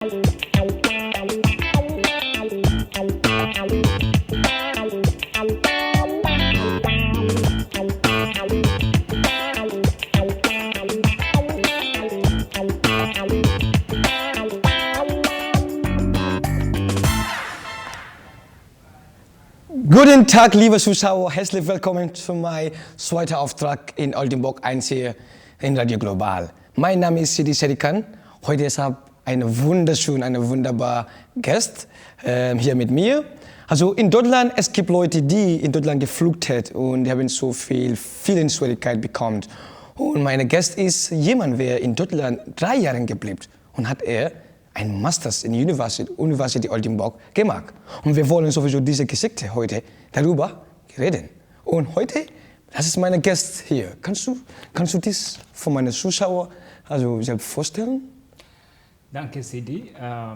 Guten Tag, liebe Zuschauer, herzlich willkommen zu meinem zweiten Auftrag in Oldenburg hier in Radio Global. Mein Name ist Sidi Serikan. Heute ist ein wunderbarer Gast hier mit mir. Also in Deutschland, es gibt Leute, die in Deutschland geflüchtet sind und die haben so viele Schwierigkeiten bekommen. Und mein Gast ist jemand, der in Deutschland 3 Jahre geblieben und hat ein Masters in University Oldenburg gemacht. Und wir wollen sowieso diese Geschichte heute darüber reden. Und heute, das ist mein Gast hier. Kannst du das von meinen Zuschauern selbst vorstellen? Danke, Sidi.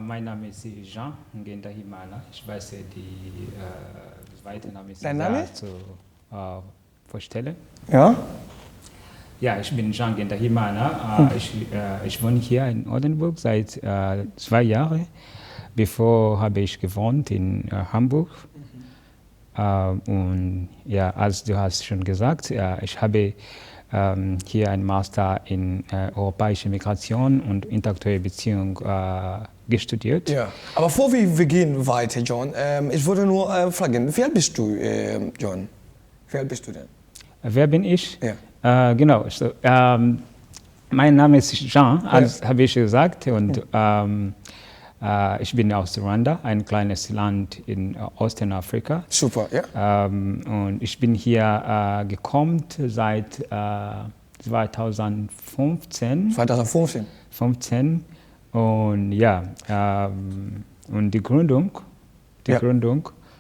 Mein Name ist Mr Ngendahimana. Ich weiß, die zweite Name ist Dein Name? Zu vorstellen. Ja. Ja, ich bin Mr Ngendahimana. Ich wohne hier in Oldenburg seit 2 Jahren. Bevor habe ich gewohnt in Hamburg. Und ja, als du hast schon gesagt, ich habe hier einen Master in europäische Migration und interkulturelle Beziehung studiert. Ja, aber bevor wir gehen weiter, John, ich würde nur fragen, wie alt bist du, John? Wie alt bist du denn? Wer bin ich? Ja. Genau, so, mein Name ist Jean, habe ich gesagt, und ich bin aus Rwanda, ein kleines Land in Ostafrika. Super, ja. Und ich bin hier gekommen seit 2015. 2015. Und ja, und die Gründung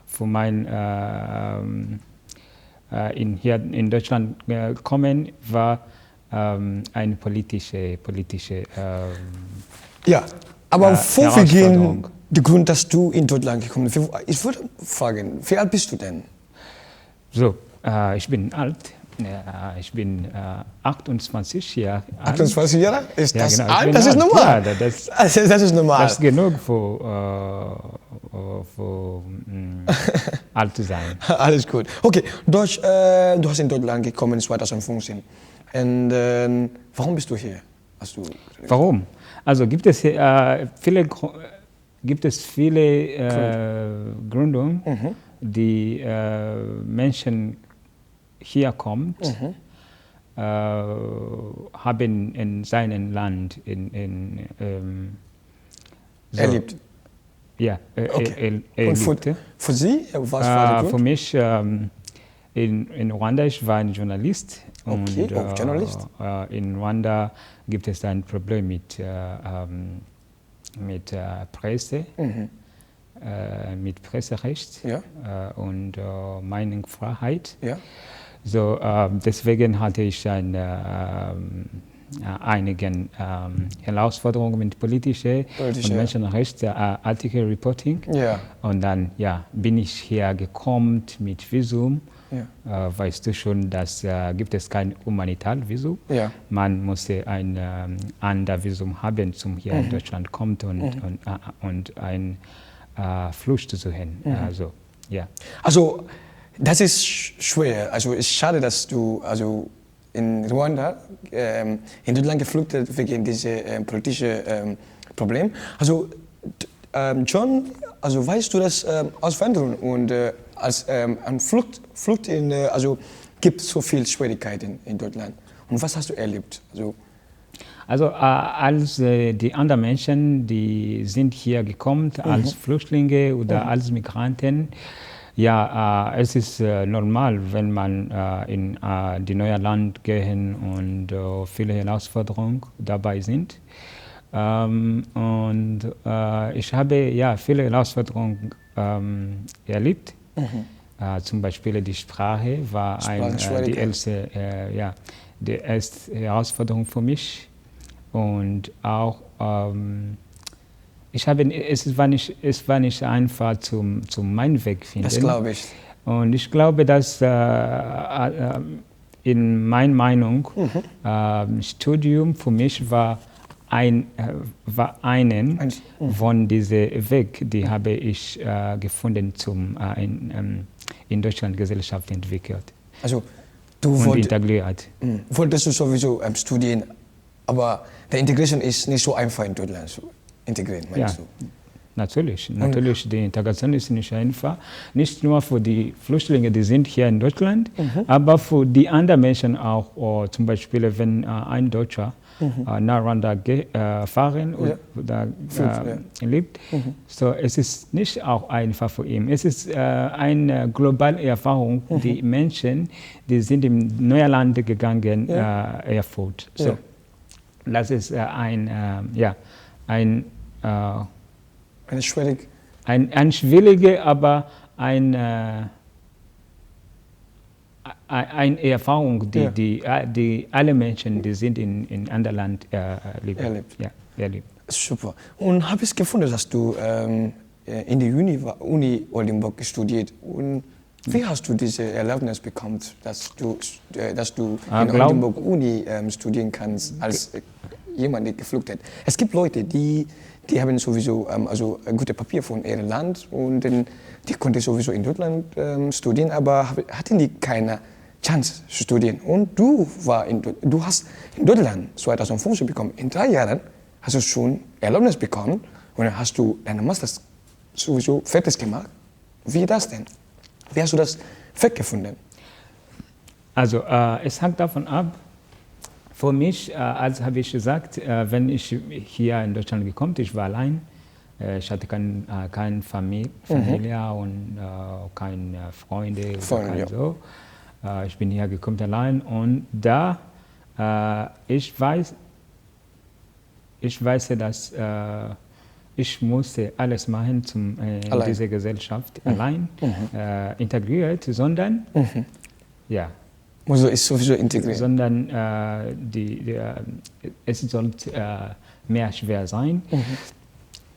für mein hier in Deutschland kommen war eine politische ja, aber bevor wir gehen, der Grund, dass du in Deutschland gekommen bist, ich würde fragen, wie alt bist du denn? So, ich bin alt. Ich bin 28 Jahre alt. 28 Jahre? Ist das genau, alt? Das ist normal. Ja, das ist normal. Das ist genug für alt zu sein. Alles gut. Okay, du hast in Deutschland gekommen 2015. Und warum bist du hier? Warum? Also gibt es viele Gründe, die Menschen hier kommen, haben in seinem Land erlebt. Ja, okay. erlebt. Und für Sie? Was war der Grund? Für mich, in Rwanda, ich war ein Journalist. Okay, und, Journalist. In Rwanda gibt es ein Problem mit Presse, mit Presserecht, ja. Und Meinungsfreiheit. Ja. So, deswegen hatte ich einige Herausforderungen mit politischen und Menschenrechtsartikel Reporting. Ja. Und dann bin ich hier gekommen mit Visum. Ja. Weißt du schon, dass gibt es kein humanitäres Visum. Ja. Man musste ein anderes Visum haben, zum hier in Deutschland kommt und ein Flucht zu suchen. Also das ist schwer. Also es ist schade, dass du in Rwanda in Deutschland geflüchtet wegen diesem politischen Problem. Also John, weißt du, dass Auswanderung und als Flucht gibt es so viele Schwierigkeiten in Deutschland. Und was hast du erlebt? Als die anderen Menschen, die sind hier gekommen als Flüchtlinge oder als Migranten. Ja, es ist normal, wenn man in die neue Land gehen und viele Herausforderungen dabei sind. Und ich habe viele Herausforderungen erlebt. Zum Beispiel die Sprache war die erste Herausforderung für mich. Und auch es war nicht einfach zum meinen Weg finden. Das glaube ich. Und ich glaube, dass in meiner Meinung Studium für mich war einen von diesem Weg, die habe ich gefunden, in Deutschland Gesellschaft entwickelt. Also und integriert. Wolltest du sowieso studieren, aber die Integration ist nicht so einfach in Deutschland zu integrieren, meinst du? Natürlich, die Integration ist nicht einfach. Nicht nur für die Flüchtlinge, die sind hier in Deutschland, aber für die anderen Menschen auch. Zum Beispiel, wenn ein Deutscher nach Rwanda fahren oder lebt, so es ist nicht auch einfach für ihn. Es ist eine globale Erfahrung, die Menschen, die sind in neue Länder gegangen, erfüllt. So, das ist eine schwierige, aber eine Erfahrung, die alle Menschen, die sind in anderen Land erlebt. Super. Und habe ich gefunden, dass du in der Uni Oldenburg studiert. Und wie hast du diese Erlaubnis bekommen, dass du in Oldenburg Uni studieren kannst, als jemand, der geflogen hat? Es gibt Leute, die haben sowieso also gute Papier von ihrem Land und die konnten sowieso in Deutschland studieren, aber hatten die keine Chance zu studieren. Und du hast in Deutschland 2015 bekommen. In 3 Jahren hast du schon Erlaubnis bekommen und dann hast du deine Masters sowieso fertig gemacht. Wie das denn? Wie hast du das Feld gefunden? Also es hängt davon ab. Für mich, als habe ich gesagt, wenn ich hier in Deutschland gekommen bin, ich war allein. Ich hatte keine Familie und keine Freunde. So. Ich bin hier gekommen allein und da ich weiß, dass ich musste alles machen in dieser Gesellschaft allein integriert, sondern Also ist sowieso integriert. Sondern es sollte mehr schwer sein.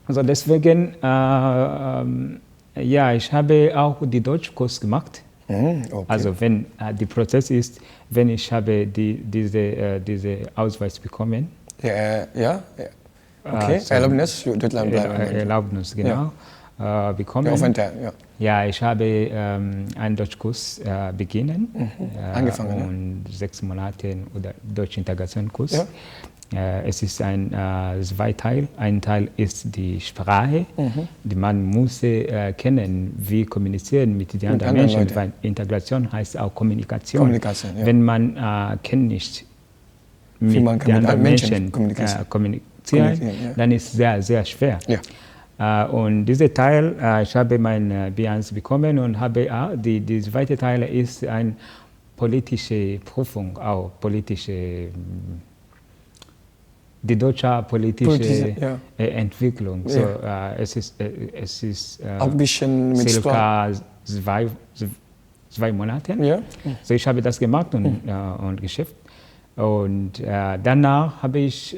Also deswegen, ich habe auch die Deutschkurs gemacht. Okay. Also wenn der Prozess ist, wenn ich habe diese Ausweis bekommen. Okay, Erlaubnis für Deutschland bleiben. Erlaubnis, genau. Bekommen. Ich habe einen Deutschkurs beginnen. Angefangen. Und 6 Monate oder Deutsch-Integrationskurs. Es ist ein 2 Teil. Ein Teil ist die Sprache, die man muss kennen, wie kommunizieren mit den anderen Menschen. Weil Integration heißt auch Kommunikation. Wenn man kennt nicht mit den anderen Menschen kommunizieren, dann ist es sehr, sehr schwer. Und dieser Teil, ich habe mein B1 bekommen und habe die zweite Teil ist eine politische Prüfung, auch die deutsche politische Entwicklung. So, es ist auch ein bisschen mit circa 2 Monate. So, ich habe das gemacht und geschafft. Und danach habe ich,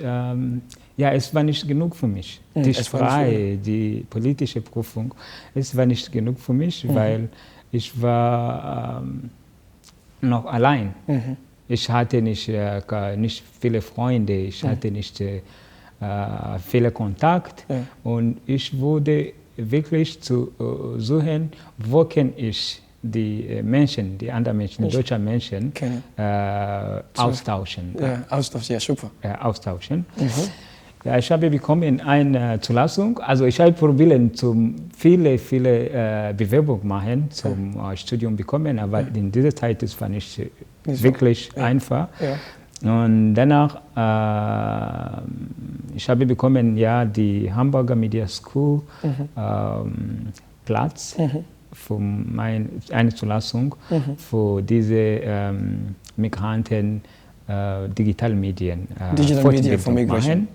es war nicht genug für mich. Die Sprache, die politische Prüfung, es war nicht genug für mich, weil ich war noch allein. Ich hatte nicht viele Freunde, ich hatte nicht viele Kontakt und ich wurde wirklich zu suchen, wo kann ich die Menschen, die anderen Menschen, die deutschen Menschen austauschen. Austauschen, super. Austauschen. Ich habe bekommen eine Zulassung, also ich habe probiert, viele Bewerbungen machen zum Studium bekommen, aber in dieser Zeit das war nicht wirklich einfach. Und danach, ich habe bekommen die Hamburger Media School Platz für eine Zulassung für diese Migranten. Digital Medien von Migration.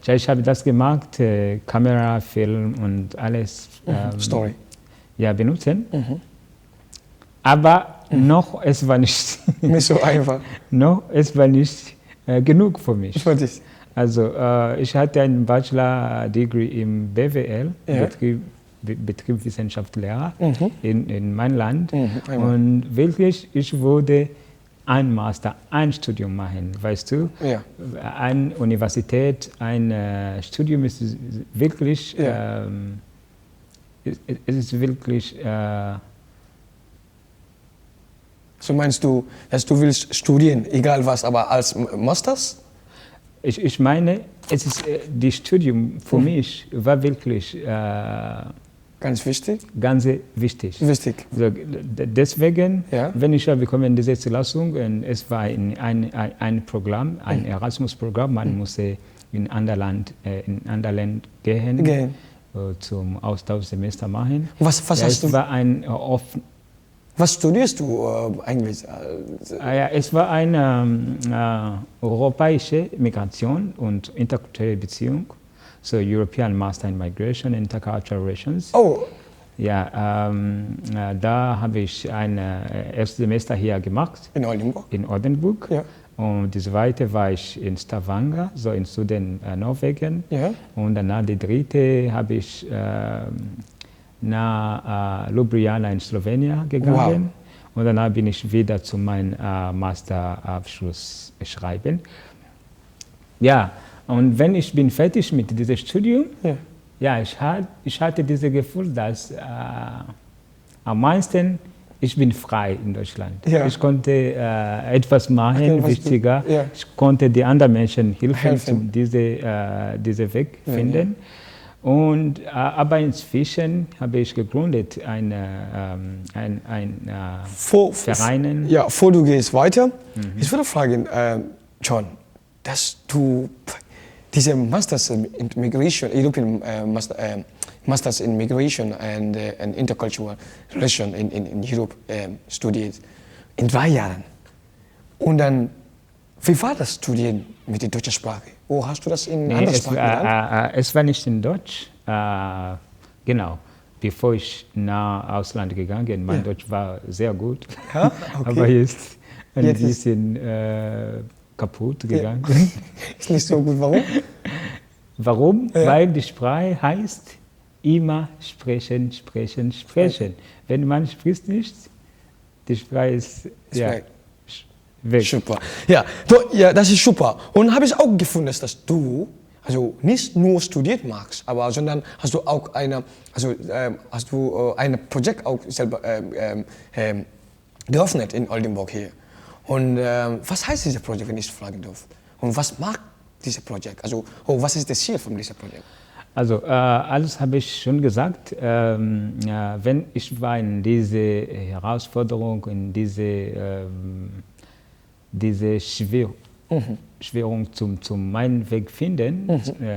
Ich habe das gemacht, Kamera, Film und alles Story. Benutzen. Aber noch, es war nicht so einfach. Noch, es war nicht genug für mich. Also ich hatte ein Bachelor-Degree im BWL, Betriebswissenschaftslehrer in meinem Land. Und wirklich, ich wurde ein Master, ein Studium machen, weißt du? Ja. Eine Universität, ein Studium ist wirklich, es ist wirklich... So meinst du, dass du willst studieren, egal was, aber als Masters? Ich meine, es ist, das Studium für mich war wirklich ganz wichtig. Ganz wichtig. Wichtig. Also deswegen, wenn ich bekomme diese Zulassung, und es war ein Programm, ein Erasmus-Programm, man musste in andere Länder gehen, zum Austauschsemester machen. Was hast du? Was studierst du eigentlich? Es war eine europäische Migration und interkulturelle Beziehung, so European Master in Migration and Intercultural Relations. Oh. Ja, da habe ich ein erstes Semester hier gemacht. In Oldenburg? In Oldenburg. Ja. Und das zweite war ich in Stavanger, so in Süden Norwegen. Ja. Und danach die dritte habe ich nach Ljubljana in Slowenien gegangen. Wow. Und danach bin ich wieder zu meinem Masterabschluss schreiben. Ja, und wenn ich bin fertig mit diesem Studium, ich hatte dieses Gefühl, dass am meisten ich bin frei in Deutschland. Ja. Ich konnte etwas machen, wichtiger. Ich konnte die anderen Menschen helfen. Diesen Weg finden. Und, aber inzwischen habe ich gegründet ein Verein. Ja, bevor du gehst weiter, ich würde fragen, John, dass du diese Masters in Migration, European Masters in Migration and Intercultural Relation in Europe studiert, in 3 Jahren. Und dann, wie war das Studieren mit der deutschen Sprache? Oh, hast du das in anderen Sprachen gelernt? Es war nicht in Deutsch. Genau. Bevor ich nach Ausland gegangen bin, mein Deutsch war sehr gut. Ja? Okay. Aber jetzt ein bisschen kaputt gegangen. Ist nicht so gut. Warum? Warum? Ja. Weil die Sprache heißt immer sprechen, sprechen, sprechen. Wenn man spricht nicht, die Sprache ist weg. Super. Ja, das ist super. Und habe ich auch gefunden, dass du also nicht nur studiert magst, aber sondern hast du auch ein Projekt auch selber geöffnet in Oldenburg hier. Und was heißt dieses Projekt, wenn ich fragen darf? Und was macht dieses Projekt? Also was ist das Ziel von diesem Projekt? Also alles habe ich schon gesagt. Wenn ich war in diese Herausforderung, in diese Schwierung zum meinen Weg finden,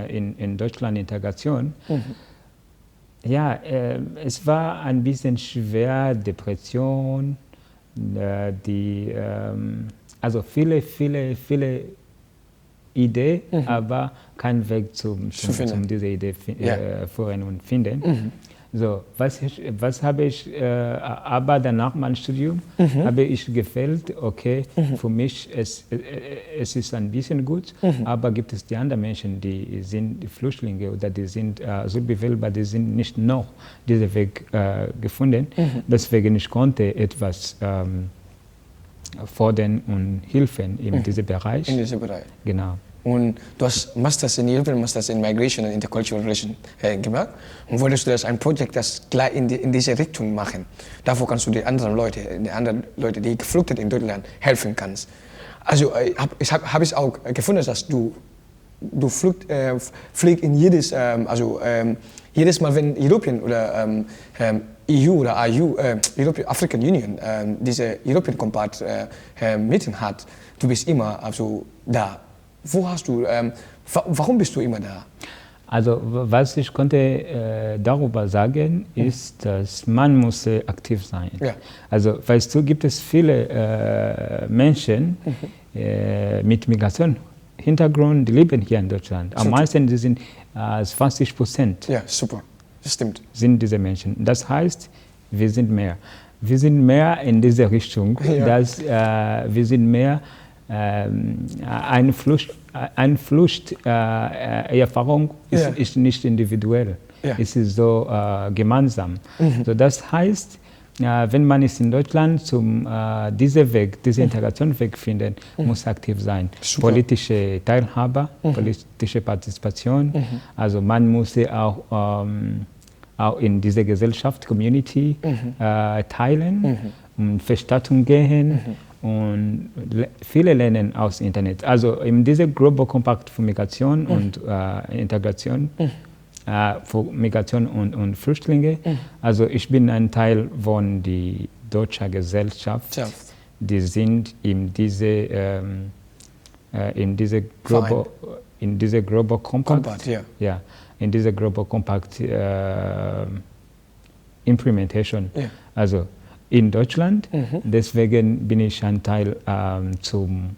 in Deutschland Integration. Ja, es war ein bisschen schwer, Depression, also viele Ideen, aber kein Weg zum diese Idee führen und finden. So, was habe ich, aber danach mein Studium habe ich gefällt, okay, für mich es ist ein bisschen gut, aber gibt es die anderen Menschen, die sind Flüchtlinge oder die sind Asylbewerber, die sind nicht noch diesen Weg gefunden. Deswegen ich konnte etwas fordern und helfen in diesem Bereich. In diesem Bereich. Genau. Und du hast Masters in European Masters in Migration and Intercultural Relation gemacht und wolltest du das ein Projekt, das gleich in diese Richtung machen. Davor kannst du die anderen Leute, die geflüchtet in Deutschland, helfen kannst. Also habe ich auch gefunden, dass du fliegst in jedes Mal, wenn European oder EU oder African Union diese European Compact Meeting hat, du bist immer also da. Warum bist du immer da? Also was ich konnte darüber sagen, ist, dass man muss aktiv sein. Ja. Also weißt du, gibt es viele Menschen mit Migrationshintergrund, die leben hier in Deutschland. Am meisten sind 20%. Ja, super. Das stimmt. Sind diese Menschen. Das heißt, wir sind mehr. Wir sind mehr in diese Richtung, dass wir sind mehr eine Fluchterfahrung ist nicht individuell, es ist so gemeinsam. So, das heißt, wenn man ist in Deutschland, diese Integrationsweg finden, muss aktiv sein. Super. Politische Teilhabe, politische Partizipation. Also man muss auch in diese Gesellschaft, Community teilen, Verstattung gehen und viele lernen aus Internet. Also in dieser Global Compact für Migration und Integration, für Migration und Flüchtlinge. Also ich bin ein Teil von der deutschen Gesellschaft. Die sind in diese Global Compact, in diese Global Compact Implementation. Also in Deutschland. Deswegen bin ich ein Teil zum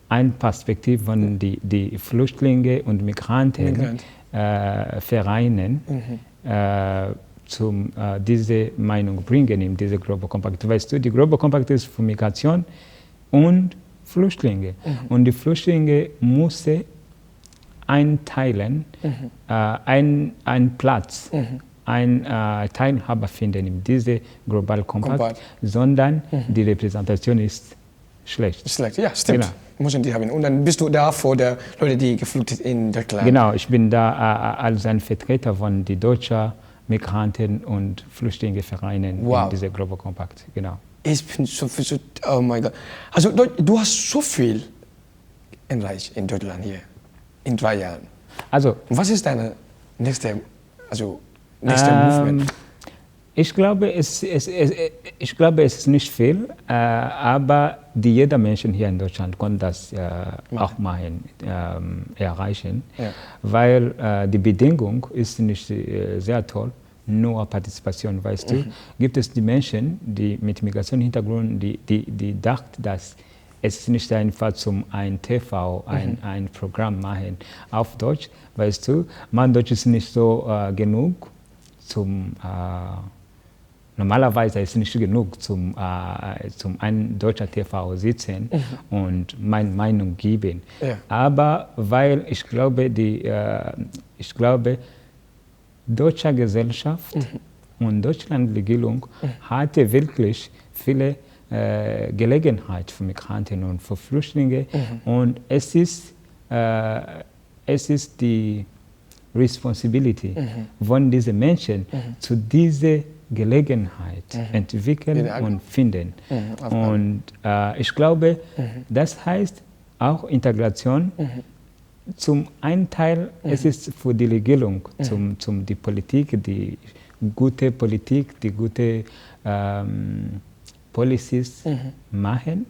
ein Perspektiv von die Flüchtlinge und Migranten Vereinen diese Meinung bringen in diese Global Compact. Weißt du, die Global Compact ist für Migration und Flüchtlinge. Und die Flüchtlinge müssen einteilen, einen Platz, eine Teilhabe finden in diese Global Compact, sondern die Repräsentation ist schlecht. Ja, stimmt. Genau. Müssen die haben. Und dann bist du da vor der Leute, die geflüchtet in Deutschland. Genau, ich bin da als ein Vertreter von den deutschen Migranten und Flüchtlingevereinen in dieser Global Compact. Genau. Ich bin so, oh mein Gott. Also du hast so viel erreicht in Deutschland hier, in 3 Jahren. Also, was ist deine nächste Movement? Ich glaube, es ist nicht viel, aber jeder Mensch hier in Deutschland kann das auch machen, erreichen, weil die Bedingung ist nicht sehr toll, nur Partizipation, weißt du. Gibt es die Menschen, die mit Migrationshintergrund, die dachten, dass es nicht einfach zum ein TV, ein Programm machen auf Deutsch, weißt du. Mein Deutsch ist nicht so genug zum normalerweise ist es nicht genug, zum ein deutscher TV sitzen und meine Meinung geben. Aber weil ich glaube, deutsche Gesellschaft und Deutschland Regierung hatte wirklich viele Gelegenheit für Migranten und für Flüchtlinge. Und es ist die Responsibility von diesen Menschen zu dieser Gelegenheit entwickeln und finden. Und ich glaube, das heißt auch Integration. Zum einen Teil, es ist für die Regierung, zum die Politik, die gute Politik, die gute Policies machen,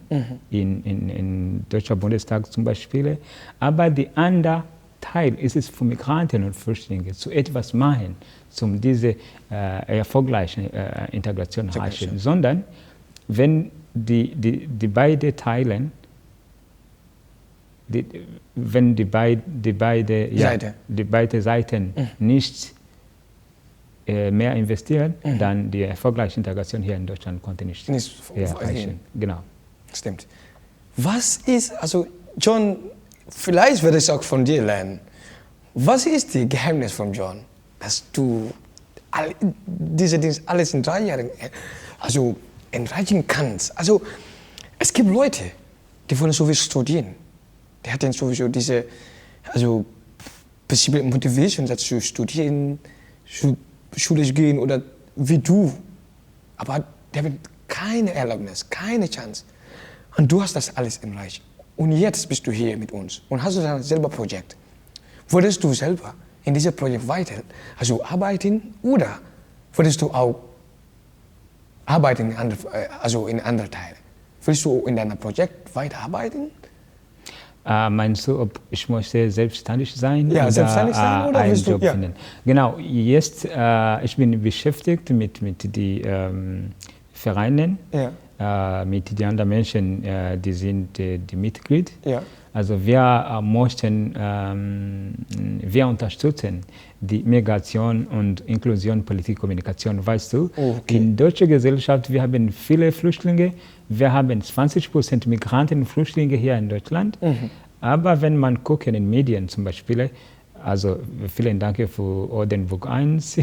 in deutscher Bundestag zum Beispiel. Aber die andere Teil ist es für Migranten und Flüchtlinge, zu etwas machen, diese erfolgreiche Integration herrschen. Sondern wenn die beiden Teilen, wenn die beiden Seiten nicht mehr investieren, dann die erfolgreiche Integration hier in Deutschland konnte nicht erreichen. Genau. Stimmt. Was ist, also John, vielleicht werde ich auch von dir lernen. Was ist das Geheimnis von John, dass du diese Dinge alles in 3 Jahren erreichen kannst? Also es gibt Leute, die wollen so viel studieren. Die hatten sowieso diese Motivation dazu, studieren, Schule gehen oder wie du. Aber die haben keine Erlaubnis, keine Chance. Und du hast das alles erreicht. Und jetzt bist du hier mit uns und hast du dein selber Projekt. Würdest du selber in diesem Projekt weiter arbeiten oder würdest du auch arbeiten in anderen Teilen? Willst du in deinem Projekt weiterarbeiten? Meinst du, ob ich möchte selbstständig sein? Ja, selbstständig sein oder einen willst du? Job finden? Genau, jetzt ich bin beschäftigt mit den Vereinen, mit den anderen Menschen, die sind die Mitglied. Ja. Also wir unterstützen die Migration und Inklusion, Politik, Kommunikation, weißt du. Okay. In deutscher Gesellschaft, wir haben viele Flüchtlinge, wir haben 20% Migranten und Flüchtlinge hier in Deutschland. Aber wenn man guckt in den Medien zum Beispiel, also vielen Dank für Oldenburg 1,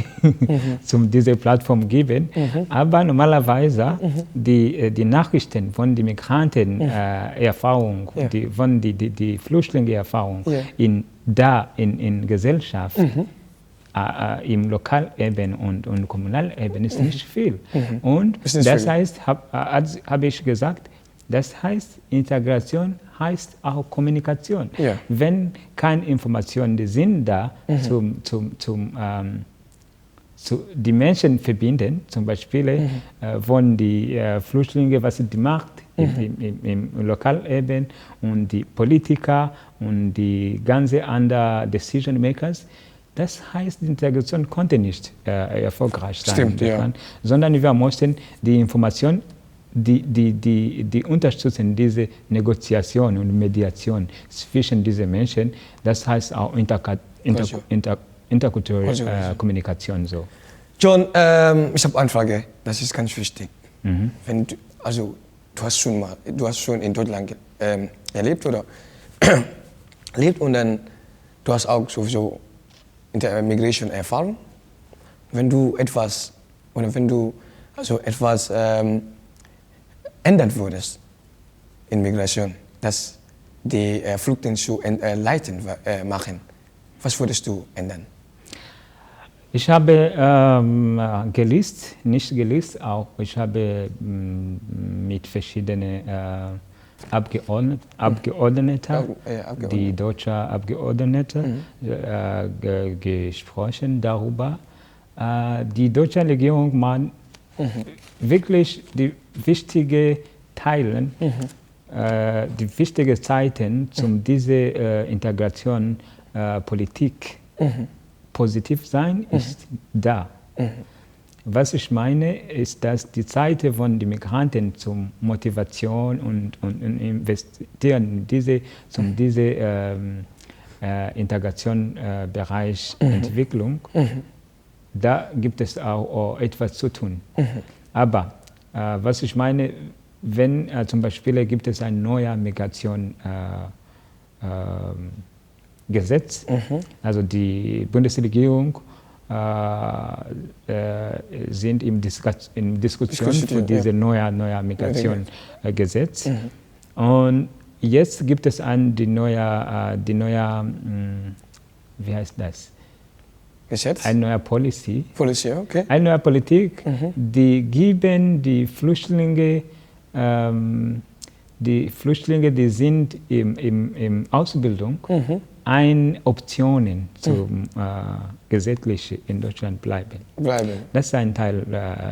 diese Plattform geben. Aber normalerweise die Nachrichten von den Migranten Erfahrung, von die Flüchtlinge Erfahrung in Gesellschaft, im Lokalebene und Kommunalebene ist nicht viel. Und das heißt, habe ich gesagt, das heißt, Integration heißt auch Kommunikation. Wenn keine Informationen sind da, die Menschen verbinden, zum Beispiel von die Flüchtlinge, was die macht im Lokalebene und die Politiker und die ganze anderen Decision Makers. Das heißt, die Integration konnte nicht erfolgreich sein. Stimmt, sondern wir mussten die Information, die unterstützen diese Negoziation und Mediation zwischen diesen Menschen. Das heißt auch interkulturelle Kommunikation. So. John, ich habe eine Frage, das ist ganz wichtig. Wenn du hast schon in Deutschland erlebt oder lebt und dann du hast auch sowieso Migration Erfahrung. Wenn du etwas ändern würdest in Migration, dass die Flüchtlinge zu leiten machen, was würdest du ändern? Ich habe ich habe mit verschiedenen Abgeordneten, die deutsche Abgeordnete, gesprochen darüber. Die deutsche Regierung macht wirklich die wichtigen Teile, die wichtigen Zeiten, um diese Integration Politik positiv sein, ist da. Was ich meine, ist, dass die Zeit von den Migranten zur Motivation und investieren in diese Integrationsbereich Entwicklung, da gibt es auch etwas zu tun. Aber was ich meine, wenn zum Beispiel gibt es ein neues Migrationsgesetz, also die Bundesregierung sind in Diskussion für dieses neue Migrationsgesetz. Und jetzt gibt es die neue wie heißt das? Gesetz? Eine neue Policy. Okay. Eine neue Politik, die geben die Flüchtlinge, die sind in Ausbildung, eine Optionen zum gesetzlich in Deutschland bleiben. Das ist ein Teil,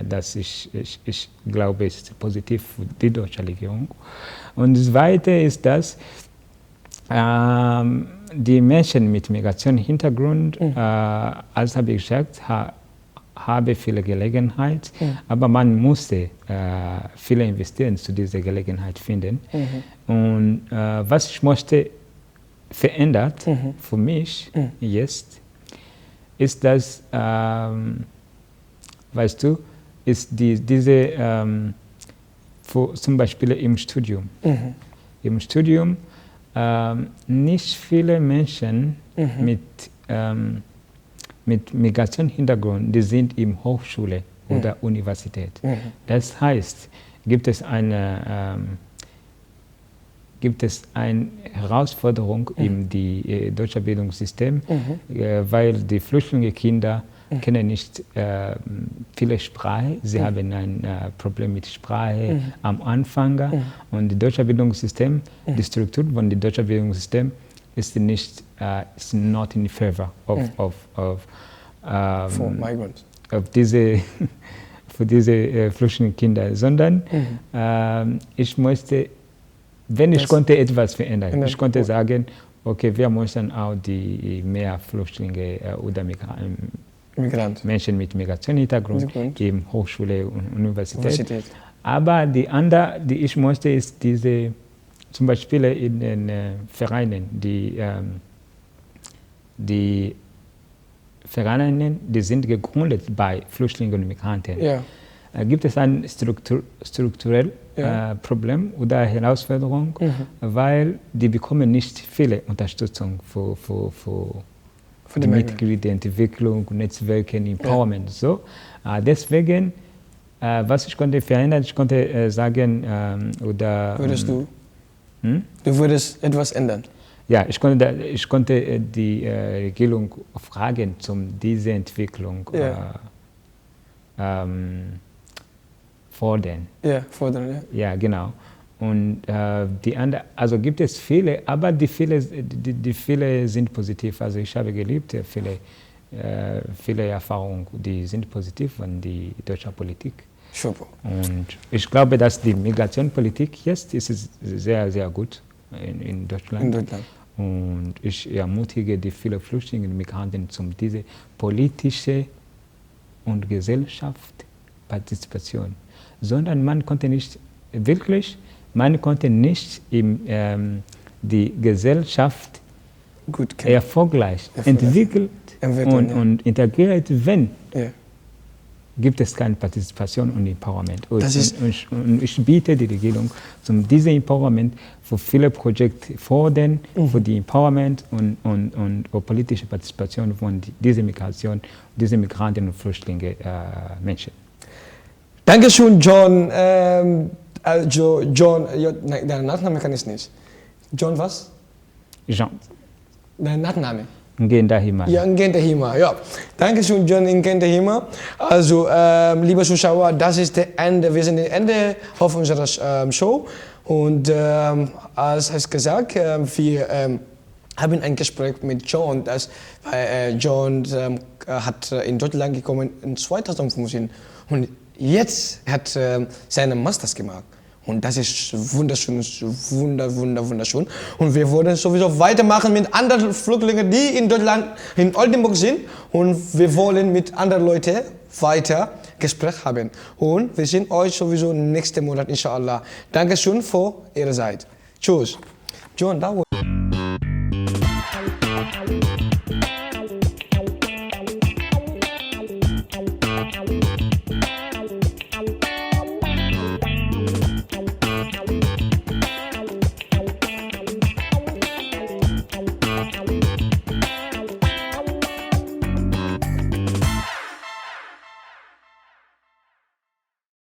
das ich glaube, ist positiv für die deutsche Regierung. Und das Zweite ist, dass die Menschen mit Migrationshintergrund, als habe ich gesagt, haben viele Gelegenheit, aber man musste viele investieren, zu dieser Gelegenheit finden. Und was ich möchte verändert für mich jetzt, ist das, weißt du, ist diese, zum Beispiel im Studium. Im Studium nicht viele Menschen mit Migrationshintergrund, die sind in Hochschule oder Universität. Das heißt, gibt es eine Herausforderung im deutschen Bildungssystem, weil die Flüchtlingskinder kennen nicht viele Sprachen. Sie haben ein Problem mit Sprache am Anfang. Und das deutsche Bildungssystem, die Struktur von dem deutschen Bildungssystem ist nicht not in favor of migrants. Für diese Flüchtlingskinder, sondern ich musste, wenn ich konnte etwas verändern, ich konnte sagen, okay, wir müssen auch die mehr Flüchtlinge oder Menschen mit Migrationshintergrund in Hochschule und Universität. Aber die andere, die ich möchte, ist diese, zum Beispiel in den Vereinen, die Vereine, die sind gegründet bei Flüchtlingen und Migranten. Gibt es ein strukturelles Problem oder Herausforderung, weil die bekommen nicht viele Unterstützung für die Mitglieder, Entwicklung, Netzwerken, Empowerment. So. Deswegen, was ich konnte verändern, ich konnte sagen, oder... Würdest du? Du würdest etwas ändern? Ja, ich konnte die Regierung fragen diese Entwicklung fordern. Ja, fordern, ja. Ja, genau. Und die andere, also gibt es viele, aber die viele sind positiv. Also ich habe geliebt, viele Erfahrungen, die sind positiv von der deutschen Politik. Super. Und ich glaube, dass die Migrationspolitik jetzt ist sehr, sehr gut in Deutschland. Und ich ermutige die vielen Flüchtlinge und Migranten diese politische und Gesellschaftspartizipation. Sondern man konnte nicht die Gesellschaft erfolgreich entwickelt und integriert, wenn gibt es keine Partizipation und Empowerment. Und ich biete die Regierung, dieses Empowerment für viele Projekte fordern, für die Empowerment und politische Partizipation von dieser Migration, diese Migranten und Flüchtlinge Menschen. Dankeschön, John. John, dein Nachname kann ich nicht. John was? Jean. Dein Nachname? Ngendahimana. Ja, Ngendahimana, ja. Dankeschön, John Ngendahimana. Also, liebe Zuschauer, das ist das Ende. Wir sind am Ende auf unserer Show. Und als gesagt, wir haben ein Gespräch mit John. John hat in Deutschland gekommen in 2015 und jetzt hat seinen Masters gemacht. Und das ist wunderschön, wunderschön. Und wir wollen sowieso weitermachen mit anderen Flüchtlingen, die in Deutschland, in Oldenburg sind. Und wir wollen mit anderen Leuten weiter Gespräch haben. Und wir sehen euch sowieso nächsten Monat, inshallah. Dankeschön für Ihre Zeit. Tschüss. John, da wo